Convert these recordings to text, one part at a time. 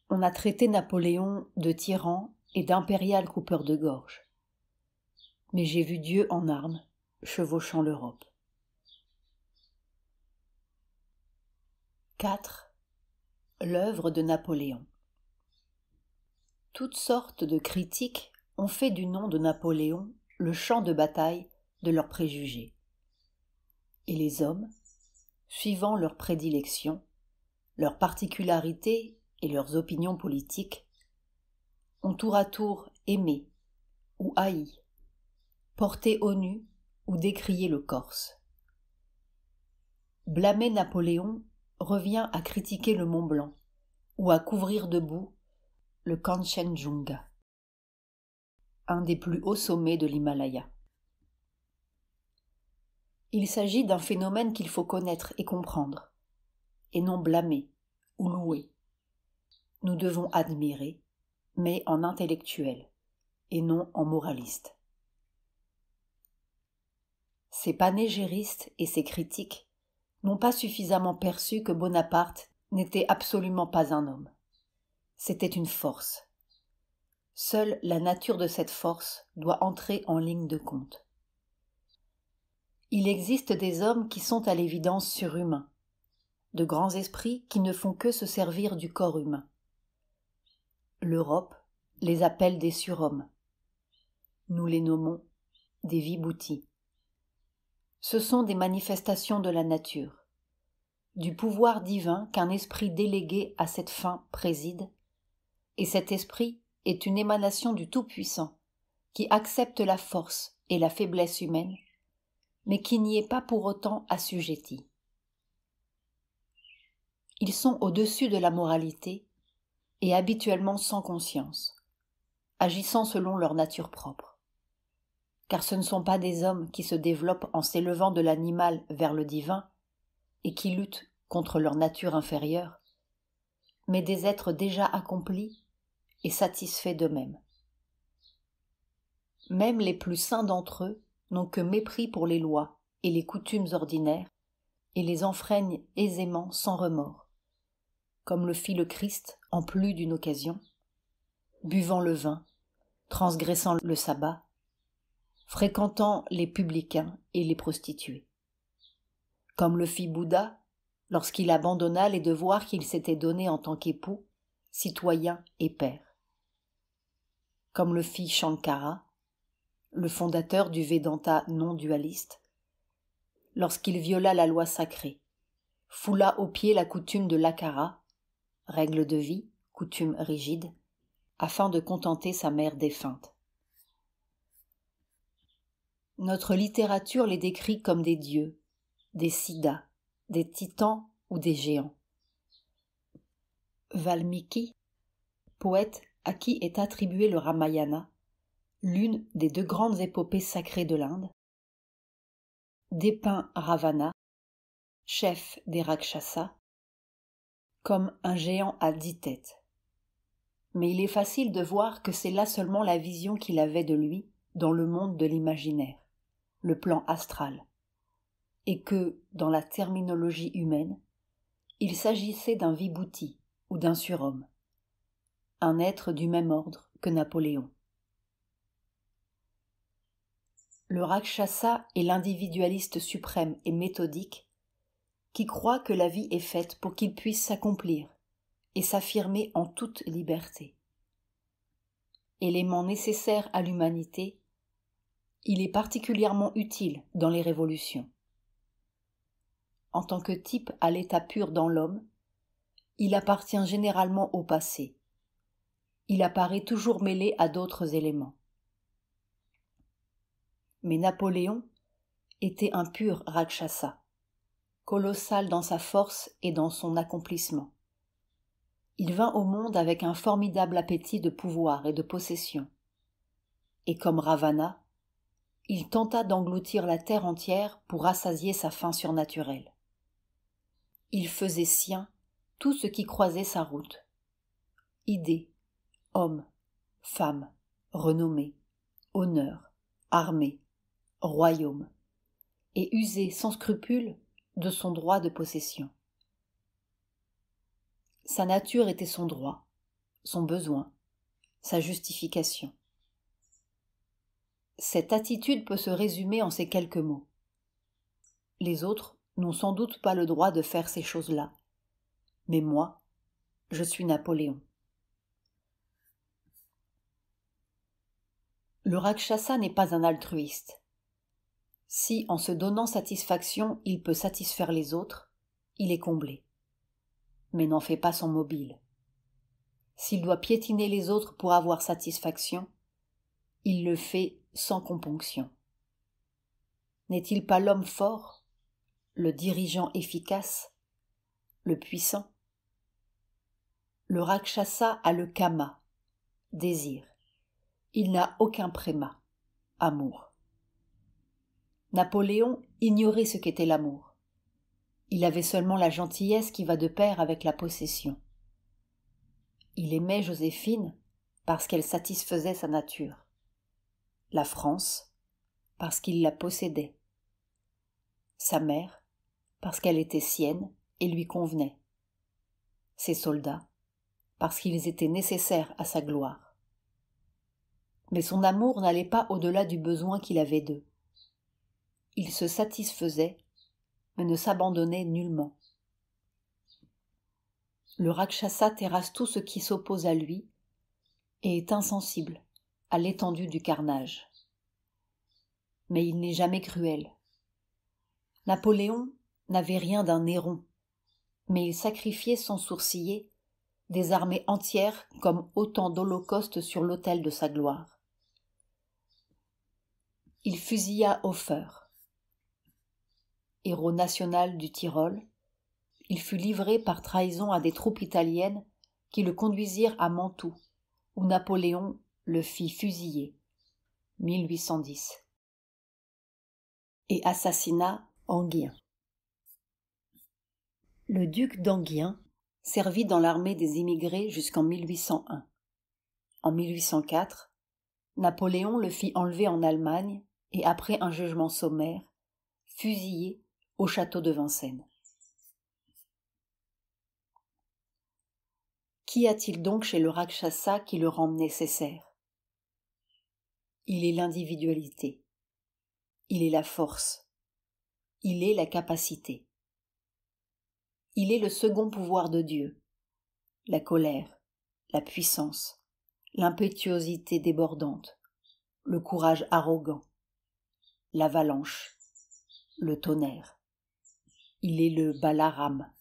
On a traité Napoléon de tyran et d'impérial coupeur de gorge. Mais j'ai vu Dieu en armes, chevauchant l'Europe. 4. L'œuvre de Napoléon. Toutes sortes de critiques ont fait du nom de Napoléon le champ de bataille de leurs préjugés. Et les hommes, suivant leurs prédilections, leurs particularités et leurs opinions politiques, ont tour à tour aimé ou haï, porté au nu ou décrié le Corse. Blâmer Napoléon revient à critiquer le Mont Blanc ou à couvrir de boue le Kanchenjunga, un des plus hauts sommets de l'Himalaya. Il s'agit d'un phénomène qu'il faut connaître et comprendre, et non blâmer ou louer. Nous devons admirer, mais en intellectuel, et non en moraliste. Ces panégéristes et ces critiques n'ont pas suffisamment perçu que Bonaparte n'était absolument pas un homme. C'était une force. Seule la nature de cette force doit entrer en ligne de compte. Il existe des hommes qui sont à l'évidence surhumains, de grands esprits qui ne font que se servir du corps humain. L'Europe les appelle des surhommes. Nous les nommons des viboutis. Ce sont des manifestations de la nature, du pouvoir divin qu'un esprit délégué à cette fin préside, et cet esprit est une émanation du Tout-Puissant, qui accepte la force et la faiblesse humaine, mais qui n'y est pas pour autant assujetti. Ils sont au-dessus de la moralité et habituellement sans conscience, agissant selon leur nature propre. Car ce ne sont pas des hommes qui se développent en s'élevant de l'animal vers le divin et qui luttent contre leur nature inférieure, mais des êtres déjà accomplis et satisfaits d'eux-mêmes. Même les plus saints d'entre eux n'ont que mépris pour les lois et les coutumes ordinaires et les enfreignent aisément sans remords, comme le fit le Christ en plus d'une occasion, buvant le vin, transgressant le sabbat, fréquentant les publicains et les prostituées. Comme le fit Bouddha lorsqu'il abandonna les devoirs qu'il s'était donnés en tant qu'époux, citoyen et père. Comme le fit Shankara, le fondateur du Vedanta non dualiste, lorsqu'il viola la loi sacrée, foula aux pieds la coutume de l'akara, règle de vie, coutume rigide, afin de contenter sa mère défunte. Notre littérature les décrit comme des dieux, des siddhas, des titans ou des géants. Valmiki, poète à qui est attribué le Ramayana, l'une des deux grandes épopées sacrées de l'Inde, dépeint Ravana, chef des Rakshasas, comme un géant à 10 têtes. Mais il est facile de voir que c'est là seulement la vision qu'il avait de lui dans le monde de l'imaginaire, le plan astral, et que, dans la terminologie humaine, il s'agissait d'un vibhuti ou d'un surhomme, un être du même ordre que Napoléon. Le Rakshasa est l'individualiste suprême et méthodique qui croit que la vie est faite pour qu'il puisse s'accomplir et s'affirmer en toute liberté. Élément nécessaire à l'humanité, il est particulièrement utile dans les révolutions. En tant que type à l'état pur dans l'homme, il appartient généralement au passé. Il apparaît toujours mêlé à d'autres éléments. Mais Napoléon était un pur Rakshasa, colossal dans sa force et dans son accomplissement. Il vint au monde avec un formidable appétit de pouvoir et de possession. Et comme Ravana, il tenta d'engloutir la terre entière pour rassasier sa faim surnaturelle. Il faisait sien tout ce qui croisait sa route. Idées, hommes, femmes, renommée, honneur, armée, royaume, et usait sans scrupule de son droit de possession. Sa nature était son droit, son besoin, sa justification. Cette attitude peut se résumer en ces quelques mots. Les autres n'ont sans doute pas le droit de faire ces choses-là, mais moi, je suis Napoléon. Le Rakshasa n'est pas un altruiste. Si, en se donnant satisfaction, il peut satisfaire les autres, il est comblé. Mais n'en fait pas son mobile. S'il doit piétiner les autres pour avoir satisfaction, il le fait sans componction. N'est-il pas l'homme fort, le dirigeant efficace, le puissant? Le Rakshasa a le kama, désir. Il n'a aucun préma, amour. Napoléon ignorait ce qu'était l'amour. Il avait seulement la gentillesse qui va de pair avec la possession. Il aimait Joséphine parce qu'elle satisfaisait sa nature. La France parce qu'il la possédait. Sa mère parce qu'elle était sienne et lui convenait. Ses soldats parce qu'ils étaient nécessaires à sa gloire. Mais son amour n'allait pas au-delà du besoin qu'il avait d'eux. Il se satisfaisait, mais ne s'abandonnait nullement. Le Rakshasa terrasse tout ce qui s'oppose à lui et est insensible à l'étendue du carnage. Mais il n'est jamais cruel. Napoléon n'avait rien d'un Néron, mais il sacrifiait sans sourciller des armées entières comme autant d'holocaustes sur l'autel de sa gloire. Il fusilla Hofer. Héros national du Tyrol, il fut livré par trahison à des troupes italiennes qui le conduisirent à Mantoue, où Napoléon le fit fusiller, 1810, et assassina Enghien. Le duc d'Enghien servit dans l'armée des immigrés jusqu'en 1801. En 1804, Napoléon le fit enlever en Allemagne et, après un jugement sommaire, fusillé au château de Vincennes. Qu'y a-t-il donc chez le Rakshasa qui le rend nécessaire? Il est l'individualité. Il est la force. Il est la capacité. Il est le second pouvoir de Dieu. La colère, la puissance, l'impétuosité débordante, le courage arrogant, l'avalanche, le tonnerre. Il est le Balaram,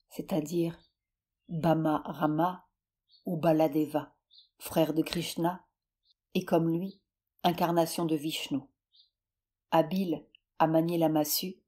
c'est-à-dire Bama Rama ou Baladeva, frère de Krishna, et comme lui, incarnation de Vishnu. Habile à manier la massue,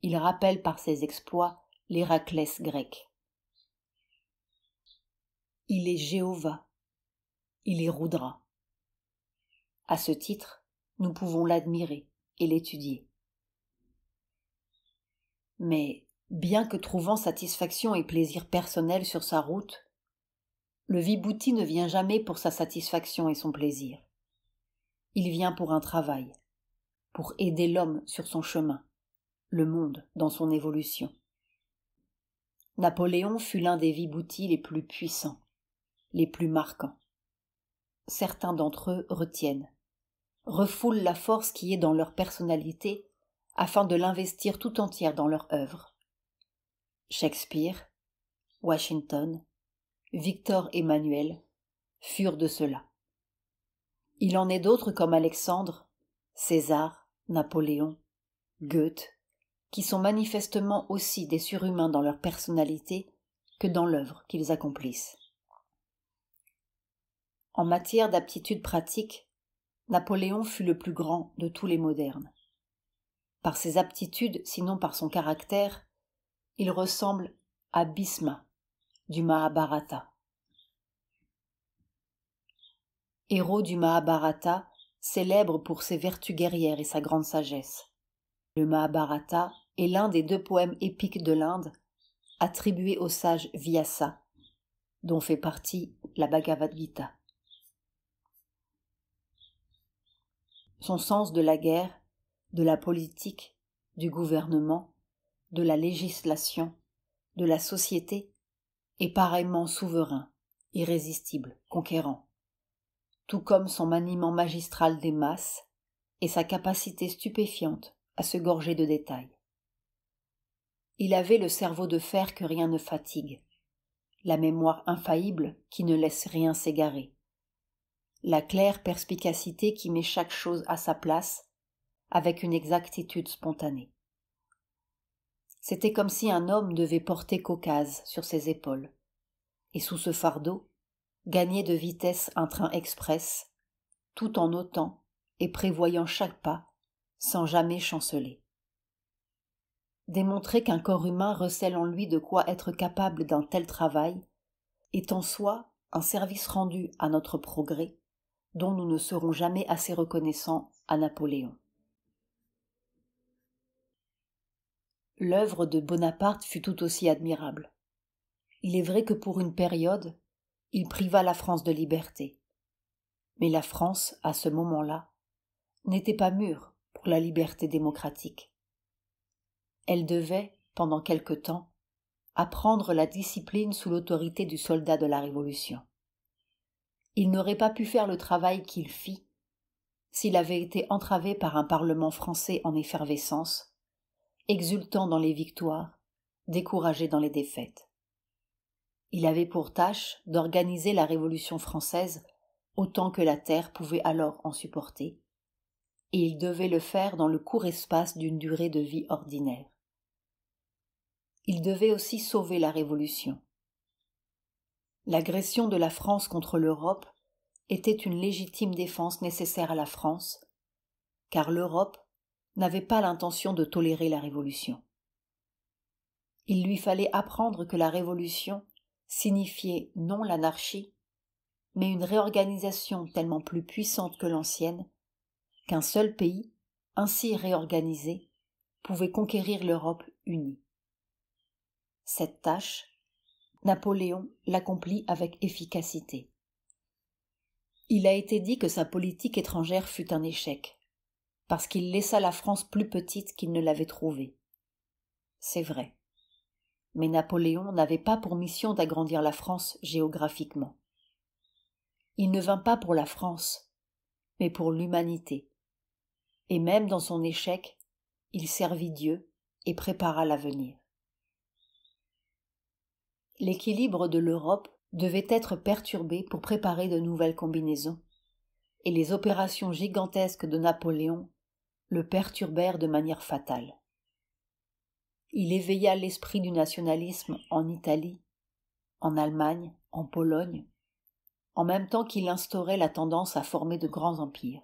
il rappelle par ses exploits l'Héraclès grec. Il est Jéhovah, il est Rudra. À ce titre, nous pouvons l'admirer et l'étudier. Mais, bien que trouvant satisfaction et plaisir personnel sur sa route, le vibhuti ne vient jamais pour sa satisfaction et son plaisir. Il vient pour un travail, pour aider l'homme sur son chemin, le monde dans son évolution. Napoléon fut l'un des vibhutis les plus puissants, les plus marquants. Certains d'entre eux retiennent, refoulent la force qui est dans leur personnalité afin de l'investir tout entière dans leur œuvre. Shakespeare, Washington, Victor Emmanuel furent de ceux-là. Il en est d'autres comme Alexandre, César, Napoléon, Goethe, qui sont manifestement aussi des surhumains dans leur personnalité que dans l'œuvre qu'ils accomplissent. En matière d'aptitude pratique, Napoléon fut le plus grand de tous les modernes. Par ses aptitudes, sinon par son caractère, il ressemble à Bhisma du Mahabharata. Héros du Mahabharata, célèbre pour ses vertus guerrières et sa grande sagesse. Le Mahabharata est l'un des 2 poèmes épiques de l'Inde, attribués au sage Vyasa, dont fait partie la Bhagavad Gita. Son sens de la guerre, de la politique, du gouvernement, de la législation, de la société est pareillement souverain irrésistible, conquérant, tout comme son maniement magistral des masses et sa capacité stupéfiante à se gorger de détails. Il avait le cerveau de fer que rien ne fatigue, la mémoire infaillible qui ne laisse rien s'égarer, la claire perspicacité qui met chaque chose à sa place avec une exactitude spontanée. C'était comme si un homme devait porter Caucase sur ses épaules, et sous ce fardeau, gagner de vitesse un train express, tout en notant et prévoyant chaque pas, sans jamais chanceler. Démontrer qu'un corps humain recèle en lui de quoi être capable d'un tel travail est en soi un service rendu à notre progrès, dont nous ne serons jamais assez reconnaissants à Napoléon. L'œuvre de Bonaparte fut tout aussi admirable. Il est vrai que pour une période, il priva la France de liberté. Mais la France, à ce moment-là, n'était pas mûre pour la liberté démocratique. Elle devait, pendant quelque temps, apprendre la discipline sous l'autorité du soldat de la Révolution. Il n'aurait pas pu faire le travail qu'il fit s'il avait été entravé par un Parlement français en effervescence, exultant dans les victoires, découragé dans les défaites. Il avait pour tâche d'organiser la Révolution française autant que la terre pouvait alors en supporter, et il devait le faire dans le court espace d'une durée de vie ordinaire. Il devait aussi sauver la Révolution. L'agression de la France contre l'Europe était une légitime défense nécessaire à la France, car l'Europe n'avait pas l'intention de tolérer la Révolution. Il lui fallait apprendre que la Révolution signifiait non l'anarchie, mais une réorganisation tellement plus puissante que l'ancienne, qu'un seul pays, ainsi réorganisé, pouvait conquérir l'Europe unie. Cette tâche, Napoléon l'accomplit avec efficacité. Il a été dit que sa politique étrangère fut un échec, parce qu'il laissa la France plus petite qu'il ne l'avait trouvée. C'est vrai. Mais Napoléon n'avait pas pour mission d'agrandir la France géographiquement. Il ne vint pas pour la France, mais pour l'humanité. Et même dans son échec, il servit Dieu et prépara l'avenir. L'équilibre de l'Europe devait être perturbé pour préparer de nouvelles combinaisons, et les opérations gigantesques de Napoléon le perturbèrent de manière fatale. Il éveilla l'esprit du nationalisme en Italie, en Allemagne, en Pologne, en même temps qu'il instaurait la tendance à former de grands empires.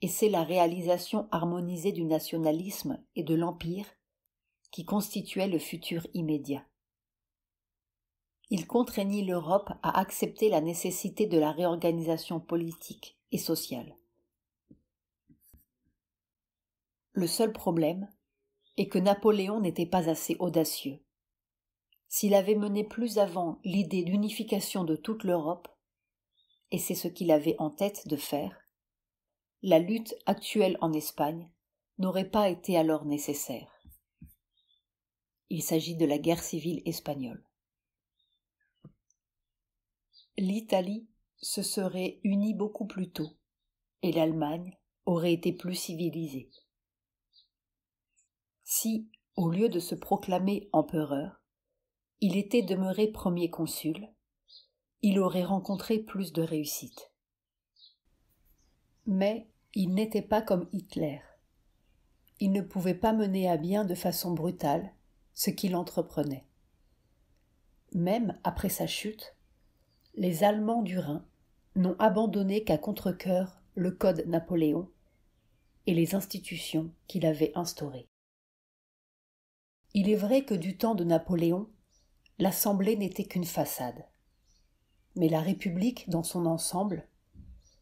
Et c'est la réalisation harmonisée du nationalisme et de l'empire qui constituait le futur immédiat. Il contraignit l'Europe à accepter la nécessité de la réorganisation politique et sociale. Le seul problème est que Napoléon n'était pas assez audacieux. S'il avait mené plus avant l'idée d'unification de toute l'Europe, et c'est ce qu'il avait en tête de faire, la lutte actuelle en Espagne n'aurait pas été alors nécessaire. Il s'agit de la guerre civile espagnole. L'Italie se serait unie beaucoup plus tôt, et l'Allemagne aurait été plus civilisée. Si, au lieu de se proclamer empereur, il était demeuré premier consul, il aurait rencontré plus de réussite. Mais il n'était pas comme Hitler. Il ne pouvait pas mener à bien de façon brutale ce qu'il entreprenait. Même après sa chute, les Allemands du Rhin n'ont abandonné qu'à contre-cœur le code Napoléon et les institutions qu'il avait instaurées. Il est vrai que du temps de Napoléon, l'Assemblée n'était qu'une façade. Mais la République dans son ensemble,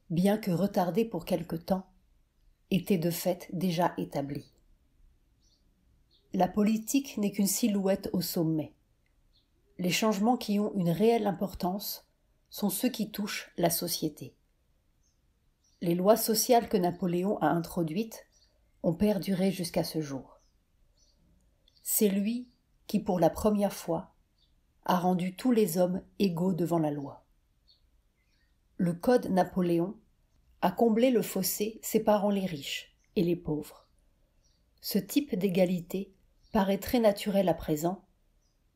bien que retardée pour quelque temps, était de fait déjà établie. La politique n'est qu'une silhouette au sommet. Les changements qui ont une réelle importance sont ceux qui touchent la société. Les lois sociales que Napoléon a introduites ont perduré jusqu'à ce jour. C'est lui qui, pour la première fois, a rendu tous les hommes égaux devant la loi. Le Code Napoléon a comblé le fossé séparant les riches et les pauvres. Ce type d'égalité paraît très naturel à présent,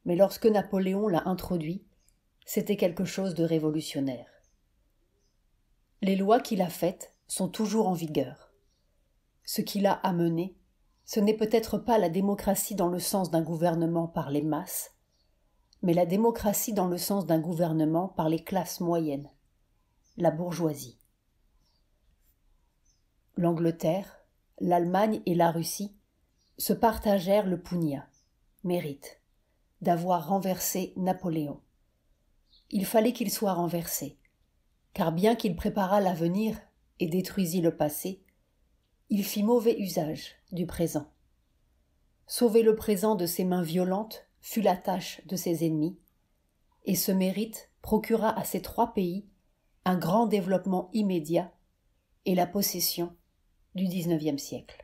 mais lorsque Napoléon l'a introduit, c'était quelque chose de révolutionnaire. Les lois qu'il a faites sont toujours en vigueur. Ce qu'il a amené, ce n'est peut-être pas la démocratie dans le sens d'un gouvernement par les masses, mais la démocratie dans le sens d'un gouvernement par les classes moyennes, la bourgeoisie. L'Angleterre, l'Allemagne et la Russie se partagèrent le pugnat, mérite, d'avoir renversé Napoléon. Il fallait qu'il soit renversé, car bien qu'il préparât l'avenir et détruisit le passé, il fit mauvais usage du présent. Sauver le présent de ses mains violentes fut la tâche de ses ennemis, et ce mérite procura à ces 3 pays un grand développement immédiat et la possession du XIXe siècle.